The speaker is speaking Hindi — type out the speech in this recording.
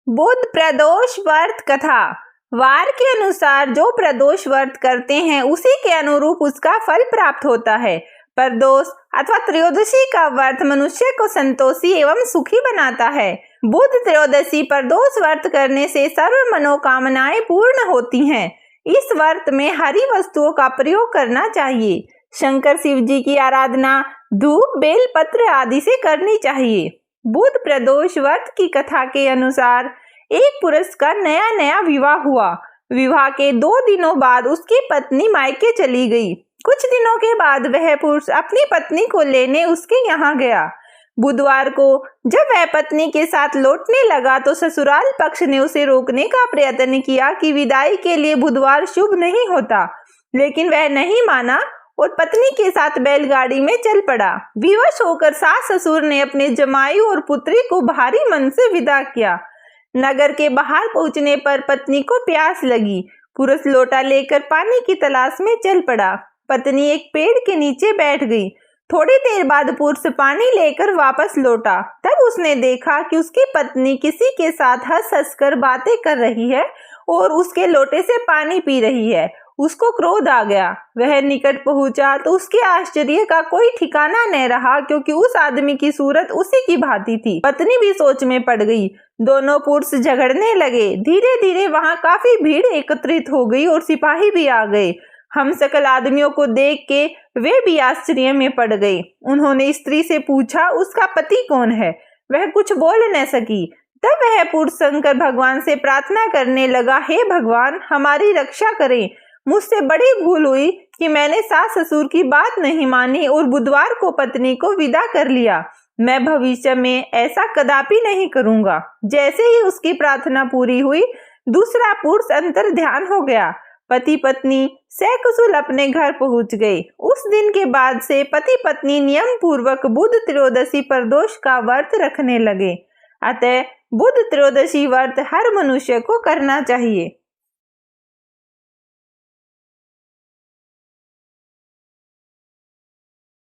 बुध प्रदोष व्रत कथा। वार के अनुसार जो प्रदोष व्रत करते हैं उसी के अनुरूप उसका फल प्राप्त होता है। प्रदोष अथवा त्रयोदशी का व्रत मनुष्य को संतोषी एवं सुखी बनाता है। बुध त्रयोदशी प्रदोष व्रत करने से सर्व मनोकामनाएं पूर्ण होती हैं। इस व्रत में हरी वस्तुओं का प्रयोग करना चाहिए। शंकर शिव जी की आराधना धूप बेल पत्र आदि से करनी चाहिए। बुध प्रदोष व्रत की कथा के अनुसार एक पुरुष का नया नया विवाह हुआ। विवाह के 2 दिनों बाद उसकी पत्नी मायके चली गई। कुछ दिनों के बाद वह पुरुष अपनी पत्नी को लेने उसके यहाँ गया। बुधवार को जब वह पत्नी के साथ लौटने लगा तो ससुराल पक्ष ने उसे रोकने का प्रयत्न किया कि विदाई के लिए बुधवार शुभ नहीं होता, लेकिन वह नहीं माना और पत्नी के साथ बैलगाड़ी में चल पड़ा। विवश होकर सास ससुर ने अपने जमाई और पुत्री को भारी मन से विदा किया। नगर के बाहर पहुंचने पर पत्नी को प्यास लगी। पुरुष लोटा लेकर पानी की तलाश में चल पड़ा। पत्नी एक पेड़ के नीचे बैठ गई। थोड़ी देर बाद पुरुष पानी लेकर वापस लौटा। तब उसने देखा कि उसकी पत्नी किसी के साथ हंस हंस कर बातें कर रही है और उसके लोटे से पानी पी रही है। उसको क्रोध आ गया। वह निकट पहुंचा तो उसके आश्चर्य का कोई ठिकाना न रहा, क्योंकि उस आदमी की सूरत उसी की भांति थी। पत्नी भी सोच में पड़ गई। दोनों पुरुष झगड़ने लगे। धीरे धीरे वहां काफी भीड़ एकत्रित हो गई और सिपाही भी आ गए। हम सकल आदमियों को देख के वे भी आश्चर्य में पड़ गए। उन्होंने स्त्री से पूछा उसका पति कौन है। वह कुछ बोल न सकी। तब वह पुरुष शंकर भगवान से प्रार्थना करने लगा, हे भगवान, हमारी रक्षा करें। मुझसे बड़ी भूल हुई कि मैंने सास ससुर की बात नहीं मानी और बुधवार को पत्नी को विदा कर लिया। मैं भविष्य में ऐसा कदापि नहीं करूंगा। जैसे ही उसकी प्रार्थना पूरी हुई, दूसरा पुरुष अंतर ध्यान हो गया। पति पत्नी सकुशल अपने घर पहुंच गए। उस दिन के बाद से पति पत्नी नियम पूर्वक बुध त्रयोदशी प्रदोष का व्रत रखने लगे। अतः बुध त्रयोदशी व्रत हर मनुष्य को करना चाहिए।